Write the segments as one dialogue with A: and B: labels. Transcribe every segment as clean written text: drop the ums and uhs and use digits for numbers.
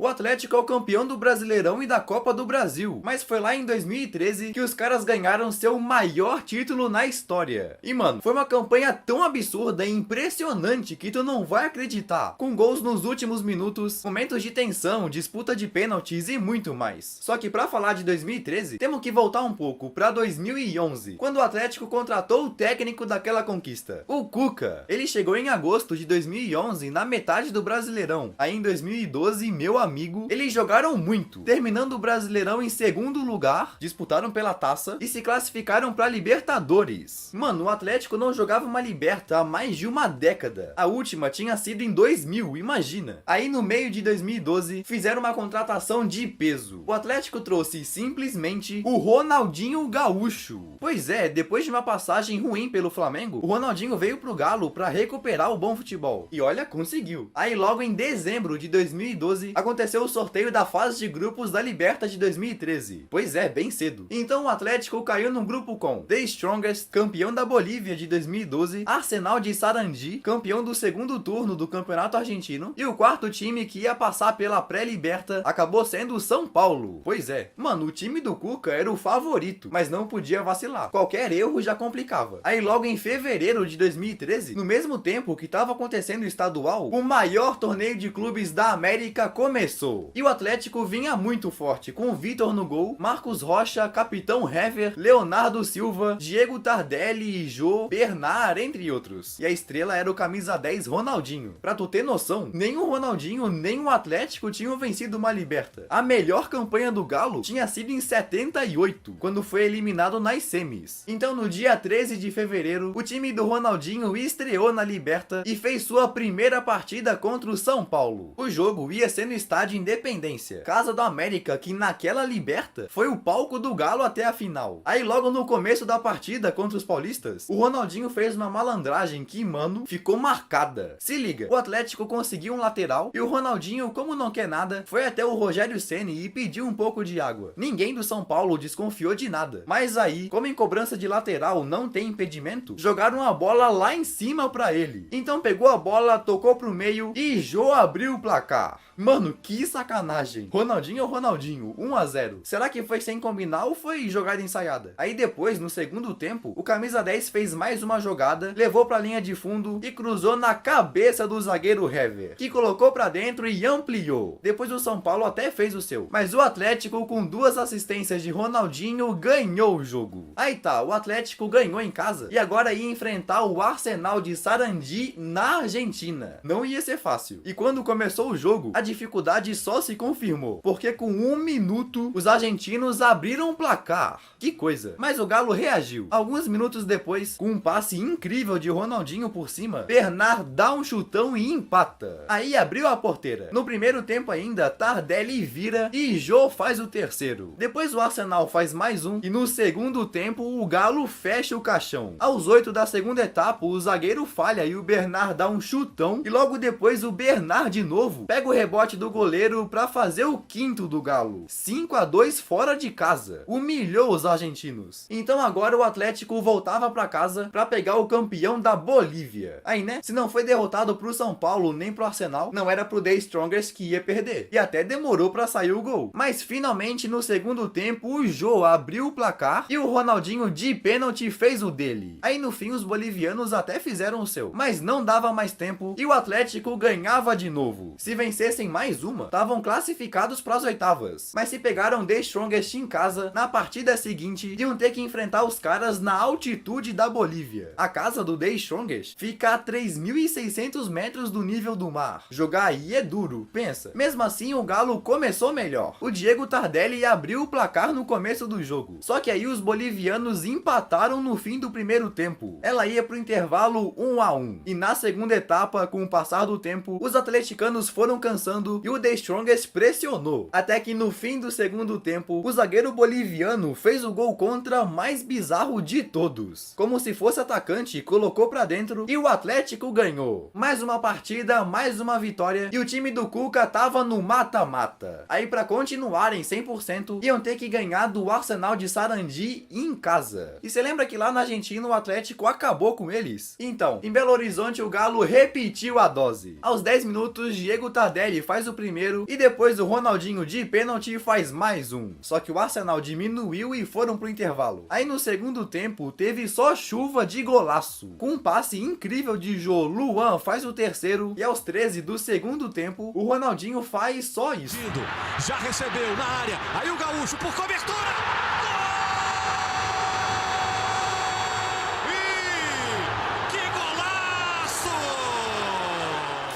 A: O Atlético é o campeão do Brasileirão e da Copa do Brasil, mas foi lá em 2013 que os caras ganharam seu maior título na história. E mano, foi uma campanha tão absurda e impressionante que tu não vai acreditar, com gols nos últimos minutos, momentos de tensão, disputa de pênaltis e muito mais. Só que pra falar de 2013, temos que voltar um pouco pra 2011, quando o Atlético contratou o técnico daquela conquista, o Cuca. Ele chegou em agosto de 2011 na metade do Brasileirão. Aí em 2012, meu amigo, eles jogaram muito, terminando o Brasileirão em segundo lugar, disputaram pela taça e se classificaram pra Libertadores. Mano, o Atlético não jogava uma Liberta há mais de uma década. A última tinha sido em 2000, imagina. Aí no meio de 2012, fizeram uma contratação de peso. O Atlético trouxe simplesmente o Ronaldinho Gaúcho. Pois é, depois de uma passagem ruim pelo Flamengo, o Ronaldinho veio pro Galo pra recuperar o bom futebol. E olha, conseguiu. Aí logo em dezembro de 2012, aconteceu o sorteio da fase de grupos da Liberta de 2013. Pois é, bem cedo. Então o Atlético caiu num grupo com The Strongest, campeão da Bolívia de 2012, Arsenal de Sarandi, campeão do segundo turno do Campeonato Argentino, e o quarto time que ia passar pela pré-Liberta acabou sendo o São Paulo. Pois é, mano, o time do Cuca era o favorito, mas não podia vacilar. Qualquer erro já complicava. Aí logo em fevereiro de 2013, no mesmo tempo que estava acontecendo o estadual, o maior torneio de clubes da América começou. E o Atlético vinha muito forte, com o Vitor no gol, Marcos Rocha, Capitão Hever, Leonardo Silva, Diego Tardelli, Jô, Bernard, entre outros. E a estrela era o camisa 10 Ronaldinho. Pra tu ter noção, nem o Ronaldinho nem o Atlético tinham vencido uma Liberta. A melhor campanha do Galo tinha sido em 78, quando foi eliminado nas semis. Então no dia 13 de fevereiro, o time do Ronaldinho estreou na Liberta e fez sua primeira partida contra o São Paulo. O jogo ia ser no estádio Independência, casa do América, que naquela Liberta foi o palco do Galo até a final. Aí logo no começo da partida contra os paulistas, o Ronaldinho fez uma malandragem que, mano, ficou marcada. Se liga, o Atlético conseguiu um lateral e o Ronaldinho, como não quer nada, foi até o Rogério Ceni e pediu um pouco de água. Ninguém do São Paulo desconfiou de nada. Mas aí, como em cobrança de lateral não tem impedimento, jogaram a bola lá em cima pra ele. Então pegou a bola, tocou pro meio e Jô abriu o placar. Mano, que sacanagem. Ronaldinho ou Ronaldinho? 1-0. Será que foi sem combinar ou foi jogada ensaiada? Aí depois, no segundo tempo, o camisa 10 fez mais uma jogada, levou pra linha de fundo e cruzou na cabeça do zagueiro Hever, que colocou pra dentro e ampliou. Depois o São Paulo até fez o seu, mas o Atlético, com duas assistências de Ronaldinho, ganhou o jogo. Aí tá, o Atlético ganhou em casa e agora ia enfrentar o Arsenal de Sarandi na Argentina. Não ia ser fácil. E quando começou o jogo, a dificuldade só se confirmou, porque com 1 minuto os argentinos abriram o placar. Que coisa. Mas o Galo reagiu. Alguns minutos depois, com um passe incrível de Ronaldinho por cima, Bernard dá um chutão e empata. Aí abriu a porteira. No primeiro tempo ainda, Tardelli vira e Jô faz o terceiro. Depois o Arsenal faz mais um e no segundo tempo o Galo fecha o caixão. Aos 8 da segunda etapa, o zagueiro falha e o Bernard dá um chutão e logo depois o Bernard de novo pega o rebote do goleiro pra fazer o quinto do Galo. 5-2 fora de casa. Humilhou os argentinos. Então agora o Atlético voltava pra casa pra pegar o campeão da Bolívia. Aí né, se não foi derrotado pro São Paulo nem pro Arsenal, não era pro The Strongest que ia perder. E até demorou pra sair o gol. Mas finalmente no segundo tempo o Jô abriu o placar e o Ronaldinho de pênalti fez o dele. Aí no fim os bolivianos até fizeram o seu, mas não dava mais tempo e o Atlético ganhava de novo. Se vencessem mais uma, estavam classificados para as oitavas. Mas se pegaram The Strongest em casa, na partida seguinte iam ter que enfrentar os caras na altitude da Bolívia. A casa do The Strongest fica a 3.600 metros do nível do mar. Jogar aí é duro, pensa. Mesmo assim o Galo começou melhor. O Diego Tardelli abriu o placar no começo do jogo. Só que aí os bolivianos empataram no fim do primeiro tempo. Ela ia pro intervalo 1-1. E na segunda etapa, com o passar do tempo, os atleticanos foram cansando e o The Strongest pressionou. Até que no fim do segundo tempo, o zagueiro boliviano fez o gol contra mais bizarro de todos. Como se fosse atacante, colocou pra dentro e o Atlético ganhou. Mais uma partida, mais uma vitória e o time do Cuca tava no mata-mata. Aí pra continuarem 100%, iam ter que ganhar do Arsenal de Sarandi em casa. E você lembra que lá na Argentina o Atlético acabou com eles? Então, em Belo Horizonte o Galo repetiu a dose. Aos 10 minutos, Diego Tardelli Tardelli faz o primeiro e depois o Ronaldinho de pênalti faz mais um. Só que o Arsenal diminuiu e foram pro intervalo. Aí no segundo tempo teve só chuva de golaço. Com um passe incrível de Jô, Luan faz o terceiro e aos 13 do segundo tempo o Ronaldinho faz só isso.
B: Já recebeu na área, aí o Gaúcho por cobertura.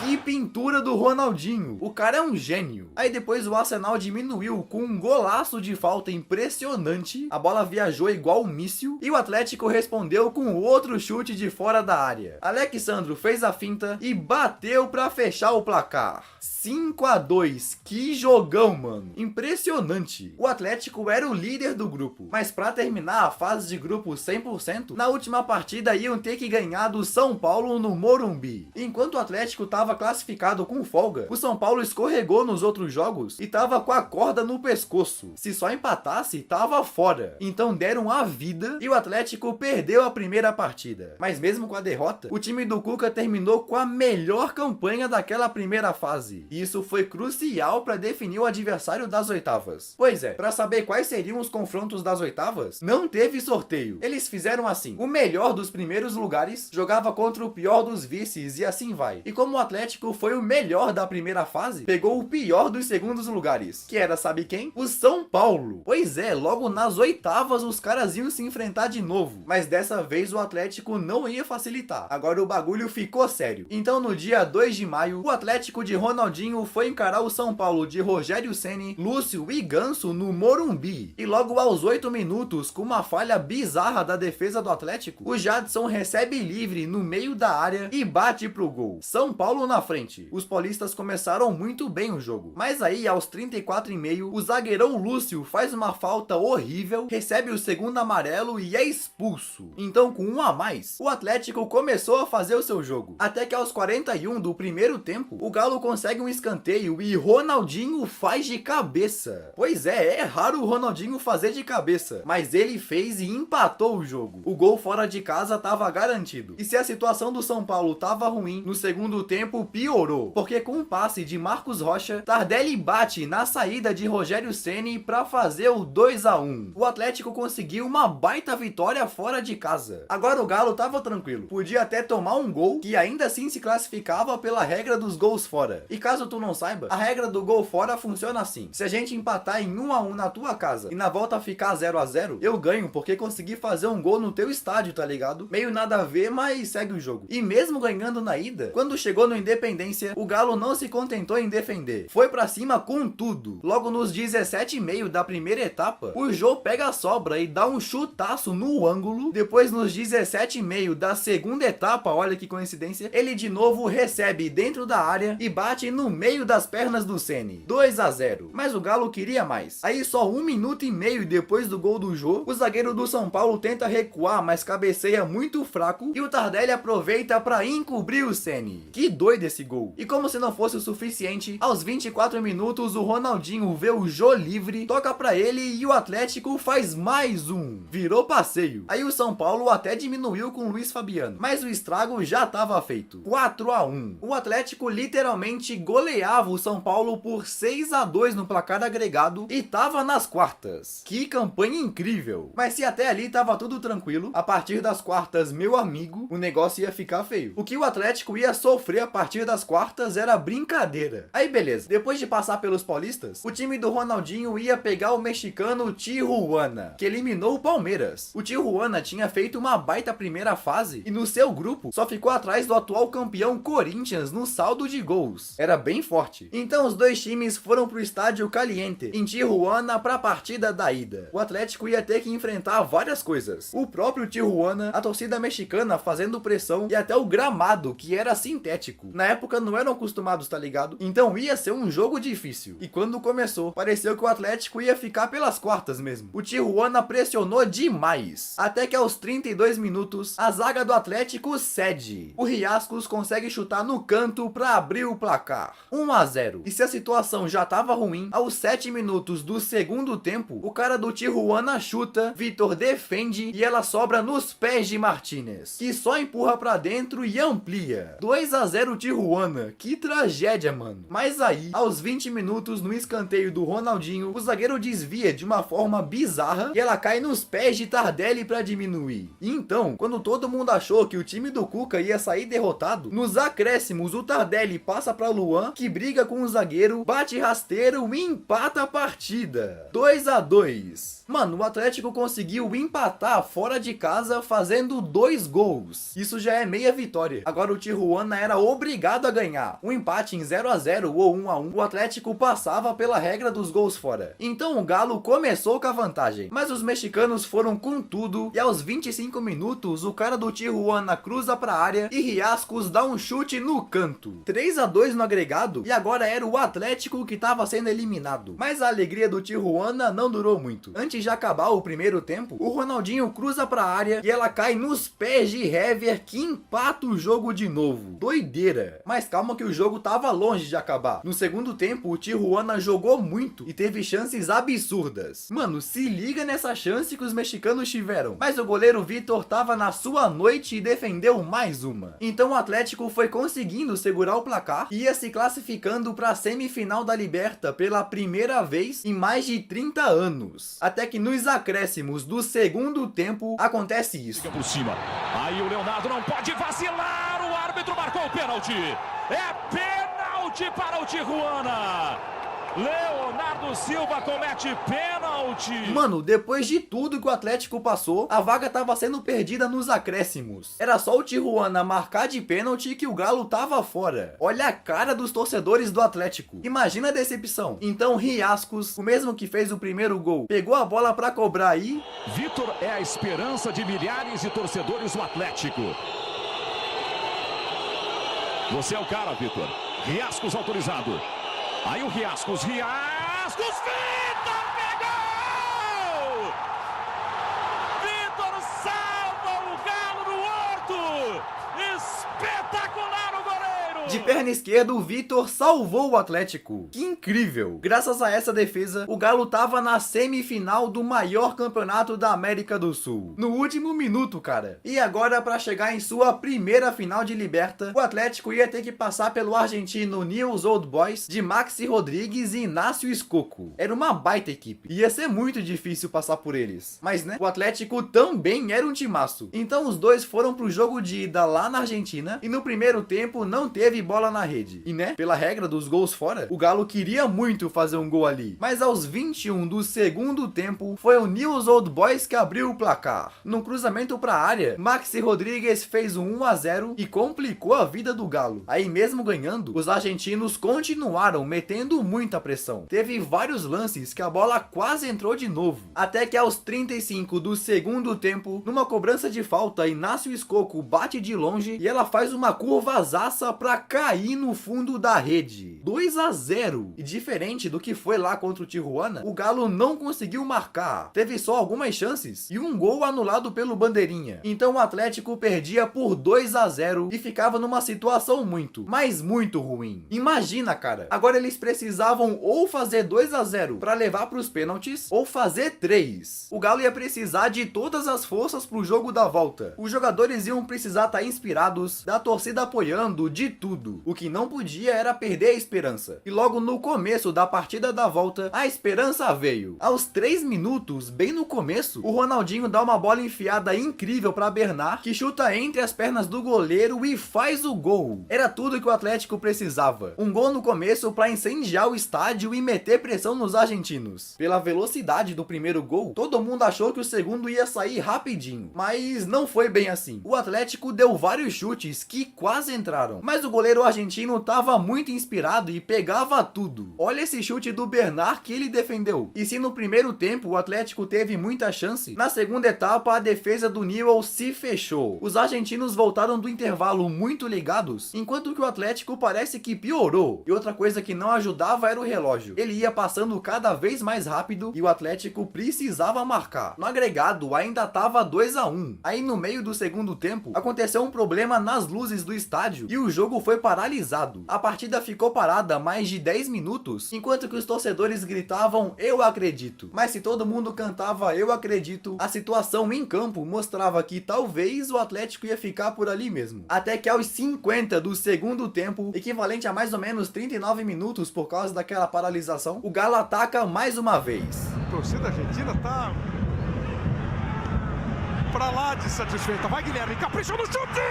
A: Que pintura do Ronaldinho, o cara é um gênio. Aí depois o Arsenal diminuiu com um golaço de falta impressionante, a bola viajou igual um míssil e o Atlético respondeu com outro chute de fora da área. Alexandro fez a finta e bateu pra fechar o placar. 5-2, que jogão, mano, impressionante. O Atlético era o líder do grupo, mas pra terminar a fase de grupo 100%, na última partida iam ter que ganhar do São Paulo no Morumbi. Enquanto o Atlético tava classificado com folga, o São Paulo escorregou nos outros jogos e tava com a corda no pescoço. Se só empatasse, tava fora. Então deram a vida e o Atlético perdeu a primeira partida. Mas mesmo com a derrota, o time do Cuca terminou com a melhor campanha daquela primeira fase. E isso foi crucial para definir o adversário das oitavas. Pois é, para saber quais seriam os confrontos das oitavas, não teve sorteio. Eles fizeram assim: o melhor dos primeiros lugares jogava contra o pior dos vices e assim vai. E como o Atlético foi o melhor da primeira fase, pegou o pior dos segundos lugares, que era, sabe quem? O São Paulo. Pois é, logo nas oitavas os caras iam se enfrentar de novo, mas dessa vez o Atlético não ia facilitar. Agora o bagulho ficou sério. Então no dia 2 de maio, o Atlético de Ronaldinho foi encarar o São Paulo de Rogério Ceni, Lúcio e Ganso no Morumbi. E logo aos 8 minutos, com uma falha bizarra da defesa do Atlético, o Jadson recebe livre no meio da área e bate pro gol. São Paulo na frente. Os paulistas começaram muito bem o jogo, mas aí aos 34,5, o zagueirão Lúcio faz uma falta horrível, recebe o segundo amarelo e é expulso. Então com um a mais, o Atlético começou a fazer o seu jogo, até que aos 41 do primeiro tempo, o Galo consegue um escanteio e Ronaldinho faz de cabeça. Pois é raro o Ronaldinho fazer de cabeça, mas ele fez e empatou o jogo. O gol fora de casa tava garantido. E se a situação do São Paulo tava ruim, no segundo tempo piorou, porque com um passe de Marcos Rocha, Tardelli bate na saída de Rogério Ceni para fazer o 2-1. O Atlético conseguiu uma baita vitória fora de casa. Agora o Galo tava tranquilo, podia até tomar um gol que ainda assim se classificava pela regra dos gols fora. E caso tu não saiba, a regra do gol fora funciona assim: se a gente empatar em 1-1 na tua casa e na volta ficar 0-0, eu ganho porque consegui fazer um gol no teu estádio, tá ligado? Meio nada a ver, mas segue o jogo. E mesmo ganhando na ida, quando chegou no Independência, o Galo não se contentou em defender, foi pra cima com tudo. Logo nos 17,5 da primeira etapa, o Jô pega a sobra e dá um chutaço no ângulo. Depois nos 17,5 da segunda etapa, olha que coincidência, ele de novo recebe dentro da área e bate no meio das pernas do Ceni. 2-0. Mas o Galo queria mais. Aí só 1 minuto e meio depois do gol do Jô, o zagueiro do São Paulo tenta recuar, mas cabeceia muito fraco e o Tardelli aproveita para encobrir o Ceni. Que doido esse gol. E como se não fosse o suficiente, aos 24 minutos o Ronaldinho vê o Jô livre, toca para ele e o Atlético faz mais um. Virou passeio. Aí o São Paulo até diminuiu com o Luiz Fabiano, mas o estrago já estava feito. 4-1. O Atlético literalmente goleava o São Paulo por 6-2 no placar agregado e tava nas quartas. Que campanha incrível. Mas se até ali tava tudo tranquilo, a partir das quartas, meu amigo, o negócio ia ficar feio. O que o Atlético ia sofrer a partir das quartas era brincadeira. Aí beleza, depois de passar pelos paulistas, o time do Ronaldinho ia pegar o mexicano Tijuana, que eliminou o Palmeiras. O Tijuana tinha feito uma baita primeira fase e no seu grupo só ficou atrás do atual campeão Corinthians no saldo de gols. Era bem forte. Então os dois times foram pro estádio Caliente, em Tijuana, pra partida da ida. O Atlético ia ter que enfrentar várias coisas. O próprio Tijuana, a torcida mexicana fazendo pressão e até o gramado, que era sintético. Na época não eram acostumados, tá ligado? Então ia ser um jogo difícil. E quando começou, pareceu que o Atlético ia ficar pelas quartas mesmo. O Tijuana pressionou demais. Até que aos 32 minutos, a zaga do Atlético cede. O Riascos consegue chutar no canto pra abrir o placar. 1-0. E se a situação já tava ruim, aos 7 minutos do segundo tempo, o cara do Tijuana chuta, Vitor defende e ela sobra nos pés de Martínez, que só empurra pra dentro e amplia. 2-0 Tijuana. Tijuana. Que tragédia, mano. Mas aí, aos 20 minutos no escanteio do Ronaldinho, o zagueiro desvia de uma forma bizarra e ela cai nos pés de Tardelli pra diminuir. E então, quando todo mundo achou que o time do Cuca ia sair derrotado, nos acréscimos o Tardelli passa pra Luan, que briga com o zagueiro, bate rasteiro e empata a partida. 2-2. Mano, o Atlético conseguiu empatar fora de casa fazendo 2 gols. Isso já é meia vitória. Agora o Tijuana era obrigado a ganhar. Um empate em 0-0 ou 1-1, o Atlético passava pela regra dos gols fora. Então o Galo começou com a vantagem. Mas os mexicanos foram com tudo e aos 25 minutos o cara do Tijuana cruza pra área e Riascos dá um chute no canto. 3-2 no agregado e agora era o Atlético que estava sendo eliminado. Mas a alegria do Tijuana não durou muito. Antes de acabar o primeiro tempo, o Ronaldinho cruza pra área e ela cai nos pés de Hever, que empata o jogo de novo. Doideira. Mas calma que o jogo tava longe de acabar. No segundo tempo, o Tijuana jogou muito e teve chances absurdas. Mano, se liga nessa chance que os mexicanos tiveram. Mas o goleiro Vitor tava na sua noite e defendeu mais uma. Então o Atlético foi conseguindo segurar o placar e ia se classificando pra semifinal da Liberta pela primeira vez em mais de 30 anos. Até que nos acréscimos do segundo tempo acontece isso.
B: Por cima. Aí o Leonardo não pode vacilar. O árbitro marcou o pênalti. É pênalti para o Tijuana. Leonardo Silva comete pênalti.
A: Mano, depois de tudo que o Atlético passou, a vaga tava sendo perdida nos acréscimos. Era só o Tijuana marcar de pênalti que o Galo tava fora. Olha a cara dos torcedores do Atlético. Imagina a decepção. Então Riascos, o mesmo que fez o primeiro gol, pegou a bola pra cobrar aí.
B: Vitor é a esperança de milhares de torcedores do Atlético. Você é o cara, Vitor. Riascos autorizado. Aí o Riascos, Vitor pegou! Vitor salva o Galo no horto! Espetacular o goleiro!
A: De perna esquerda, o Vitor salvou o Atlético. Que incrível! Graças a essa defesa, o Galo tava na semifinal do maior campeonato da América do Sul. No último minuto, cara. E agora, para chegar em sua primeira final de Liberta, o Atlético ia ter que passar pelo argentino Newell's Old Boys de Maxi Rodrigues e Inácio Escoco. Era uma baita equipe. Ia ser muito difícil passar por eles. Mas, né, o Atlético também era um timaço. Então os dois foram pro jogo de ida lá na Argentina e no primeiro tempo não teve bola na rede. E né, pela regra dos gols fora, o Galo queria muito fazer um gol ali. Mas aos 21 do segundo tempo, foi o Newell's Old Boys que abriu o placar. No cruzamento pra área, Maxi Rodrigues fez um 1-0 e complicou a vida do Galo. Aí mesmo ganhando, os argentinos continuaram metendo muita pressão. Teve vários lances que a bola quase entrou de novo. Até que aos 35 do segundo tempo, numa cobrança de falta, Inácio Escoco bate de longe e ela faz uma curvazaça pra cair no fundo da rede. 2-0. E diferente do que foi lá contra o Tijuana, o Galo não conseguiu marcar. Teve só algumas chances e um gol anulado pelo bandeirinha. Então o Atlético perdia por 2-0 e ficava numa situação muito, mas muito ruim. Imagina, cara. Agora eles precisavam ou fazer 2-0 para levar para os pênaltis ou fazer 3. O Galo ia precisar de todas as forças pro jogo da volta. Os jogadores iam precisar estar inspirados, da torcida apoiando, de tudo. O que não podia era perder a esperança. E logo no começo da partida da volta, a esperança veio. Aos 3 minutos, bem no começo, o Ronaldinho dá uma bola enfiada incrível para Bernard, que chuta entre as pernas do goleiro e faz o gol. Era tudo que o Atlético precisava. Um gol no começo para incendiar o estádio e meter pressão nos argentinos. Pela velocidade do primeiro gol, todo mundo achou que o segundo ia sair rapidinho. Mas não foi bem assim. O Atlético deu vários chutes que quase entraram. Mas o goleiro argentino estava muito inspirado e pegava tudo. Olha esse chute do Bernard que ele defendeu. E se no primeiro tempo o Atlético teve muita chance, na segunda etapa a defesa do Newell's se fechou. Os argentinos voltaram do intervalo muito ligados, enquanto que o Atlético parece que piorou. E outra coisa que não ajudava era o relógio. Ele ia passando cada vez mais rápido e o Atlético precisava marcar. No agregado ainda estava 2-1. Aí no meio do segundo tempo aconteceu um problema nas luzes do estádio e o jogo foi foi paralisado. A partida ficou parada mais de 10 minutos, enquanto que os torcedores gritavam "Eu acredito". Mas se todo mundo cantava "Eu acredito", a situação em campo mostrava que talvez o Atlético ia ficar por ali mesmo. Até que aos 50 do segundo tempo, equivalente a mais ou menos 39 minutos por causa daquela paralisação, o Galo ataca mais uma vez.
C: A torcida argentina tá pra lá de satisfeita. Vai, Guilherme, capricha no chute!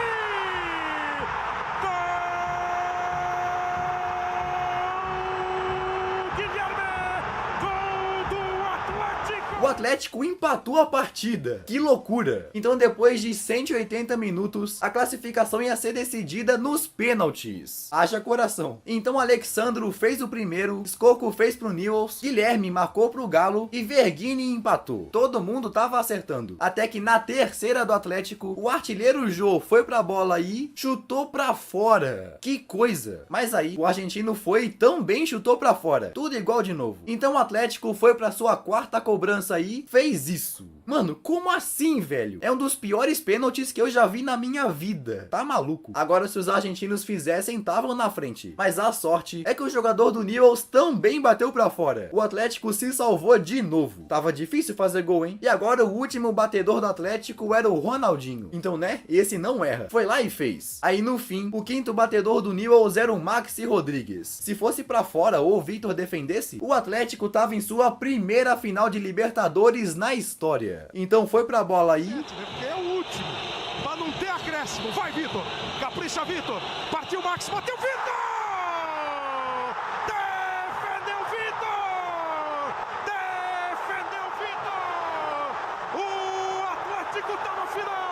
A: O Atlético empatou a partida. Que loucura! Então, depois de 180 minutos, a classificação ia ser decidida nos pênaltis. Haja coração. Então, Alexandro fez o primeiro, Scocco fez pro Newell's, Guilherme marcou pro Galo e Verguini empatou. Todo mundo tava acertando. Até que na terceira do Atlético, o artilheiro Jô foi pra bola e chutou pra fora. Que coisa! Mas aí, o argentino foi e também chutou pra fora. Tudo igual de novo. Então, o Atlético foi pra sua quarta cobrança aí, fez isso. Mano, como assim, velho? É um dos piores pênaltis que eu já vi na minha vida. Tá maluco? Agora, se os argentinos fizessem, estavam na frente. Mas a sorte é que o jogador do Newell's também bateu pra fora. O Atlético se salvou de novo. Tava difícil fazer gol, hein? E agora o último batedor do Atlético era o Ronaldinho. Então, né? Esse não erra. Foi lá e fez. Aí, no fim, o quinto batedor do Newell's era o Maxi Rodrigues. Se fosse pra fora ou o Vitor defendesse, o Atlético tava em sua primeira final de Libertadores na história. Então foi pra bola aí.
C: Porque é o último. Pra não ter acréscimo. Vai, Vitor. Capricha, Vitor. Partiu o Max. Bateu, Vitor! Defendeu, Vitor! Defendeu, Vitor! O Atlético tá no final!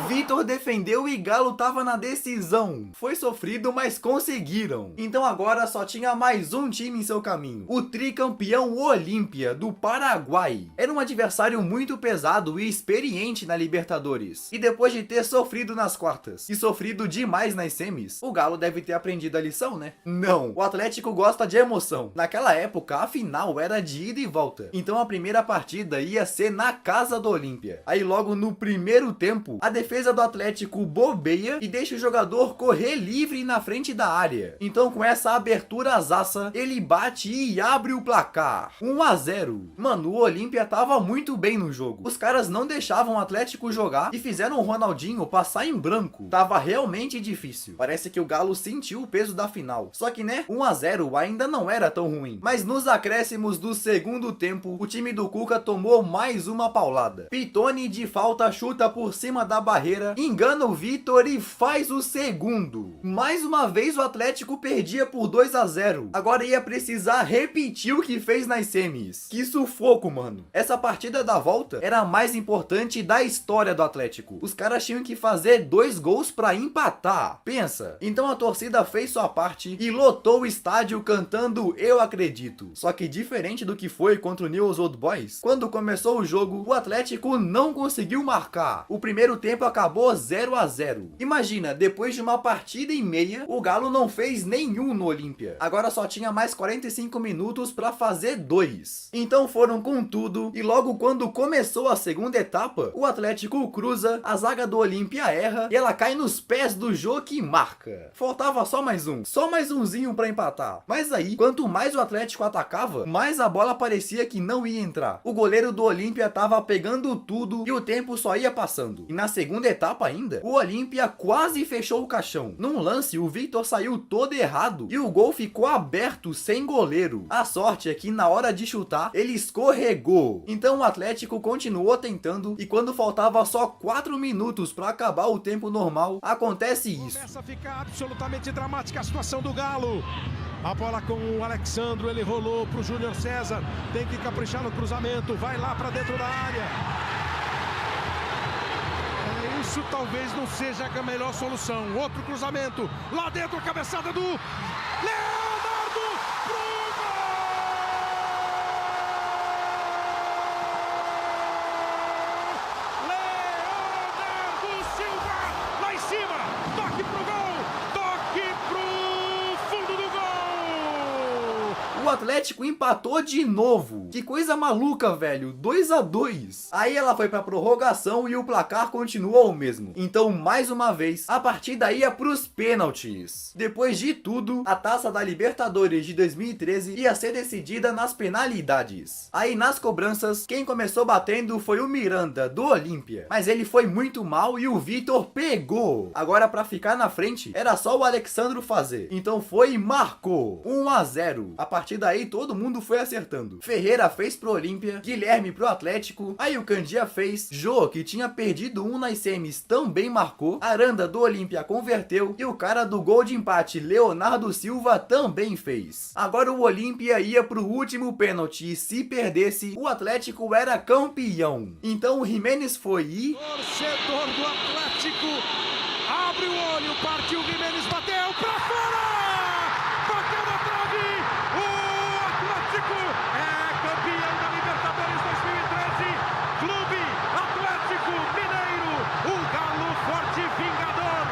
A: Vitor defendeu e Galo tava na decisão. Foi sofrido, mas conseguiram. Então agora só tinha mais um time em seu caminho. O tricampeão Olímpia, do Paraguai. Era um adversário muito pesado e experiente na Libertadores. E depois de ter sofrido nas quartas e sofrido demais nas semis, o Galo deve ter aprendido a lição, né? Não. O Atlético gosta de emoção. Naquela época, a final era de ida e volta. Então a primeira partida ia ser na casa do Olímpia. Aí logo no primeiro tempo, a defesa do Atlético bobeia e deixa o jogador correr livre na frente da área. Então com essa abertura azaça, ele bate e abre o placar. 1-0. Mano, o Olímpia tava muito bem no jogo. Os caras não deixavam o Atlético jogar e fizeram o Ronaldinho passar em branco. Tava realmente difícil. Parece que o Galo sentiu o peso da final. Só que né, 1-0 ainda não era tão ruim. Mas nos acréscimos do segundo tempo, o time do Cuca tomou mais uma paulada. Pitoni de falta chuta por cima da barreira, engana o Vitor e faz o segundo. Mais uma vez o Atlético perdia por 2-0. Agora ia precisar repetir o que fez nas semis. Que sufoco, mano. Essa partida da volta era a mais importante da história do Atlético. Os caras tinham que fazer 2 gols pra empatar. Pensa. Então a torcida fez sua parte e lotou o estádio cantando "Eu acredito". Só que diferente do que foi contra o Newell's Old Boys, quando começou o jogo, o Atlético não conseguiu marcar. O primeiro tempo acabou 0-0. Imagina, depois de uma partida e meia, o Galo não fez nenhum no Olímpia. Agora só tinha mais 45 minutos pra fazer 2. Então foram com tudo e logo quando começou a segunda etapa, o Atlético cruza, a zaga do Olímpia erra e ela cai nos pés do Jô que marca. Faltava só mais um. Só mais umzinho pra empatar. Mas aí, quanto mais o Atlético atacava, mais a bola parecia que não ia entrar. O goleiro do Olímpia tava pegando tudo e o tempo só ia passando. E na segunda etapa ainda, o Olímpia quase fechou o caixão. Num lance, o Vitor saiu todo errado e o gol ficou aberto sem goleiro. A sorte é que na hora de chutar, ele escorregou. Então o Atlético continuou tentando e quando faltava só 4 minutos para acabar o tempo normal, acontece isso.
C: Começa a ficar absolutamente dramática a situação do Galo. A bola com o Alexandro, ele rolou pro Júnior César. Tem que caprichar no cruzamento, vai lá para dentro da área. Isso talvez não seja a melhor solução. Outro cruzamento, lá dentro a cabeçada do Leonardo pro gol! Leonardo Silva, lá em cima, toque pro gol, toque pro fundo do gol!
A: O Atlético empatou de novo. Que coisa maluca, velho. 2-2. Aí ela foi pra prorrogação e o placar continuou o mesmo. Então, mais uma vez, a partida ia pros pênaltis. Depois de tudo, a Taça da Libertadores de 2013 ia ser decidida nas penalidades. Aí nas cobranças, quem começou batendo foi o Miranda, do Olímpia. Mas ele foi muito mal e o Vitor pegou. Agora pra ficar na frente, era só o Alexandro fazer. Então foi e marcou. 1-0. A partir daí todo mundo foi acertando. Ferreira fez pro Olímpia, Guilherme pro Atlético, aí o Candia fez, Jô, que tinha perdido um nas semis, também marcou, Aranda do Olímpia converteu e o cara do gol de empate, Leonardo Silva, também fez. Agora o Olímpia ia pro último pênalti e se perdesse, o Atlético era campeão. Então o Jimenez foi e...
C: Torcedor do Atlético abre o olho, partiu o Jimenez, bateu pra fora! Bateu na trave! O Atlético é campeão da Libertadores 2013. Clube Atlético Mineiro, o galo forte vingador.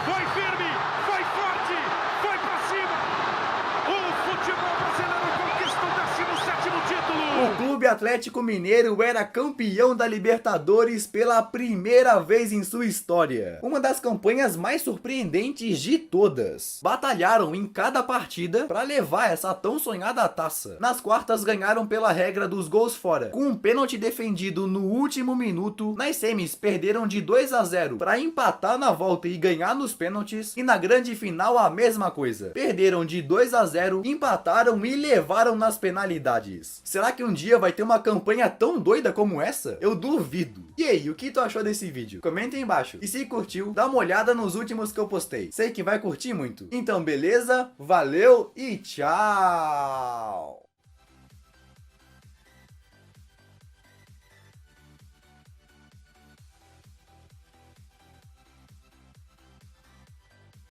C: Foi firme, foi forte, foi pra cima. O futebol brasileiro conquista o 17º título.
A: O Clube Atlético Mineiro era campeão da Libertadores pela primeira vez em sua história. Uma das campanhas mais surpreendentes de todas. Batalharam em cada partida para levar essa tão sonhada taça. Nas quartas ganharam pela regra dos gols fora, com um pênalti defendido no último minuto. Nas semis perderam de 2-0 para empatar na volta e ganhar nos pênaltis. E na grande final a mesma coisa. Perderam de 2-0, empataram e levaram nas penalidades. Será que um dia vai ter uma campanha tão doida como essa? Eu duvido. E aí, o que tu achou desse vídeo? Comenta aí embaixo. E se curtiu, dá uma olhada nos últimos que eu postei. Sei que vai curtir muito. Então beleza, valeu e tchau!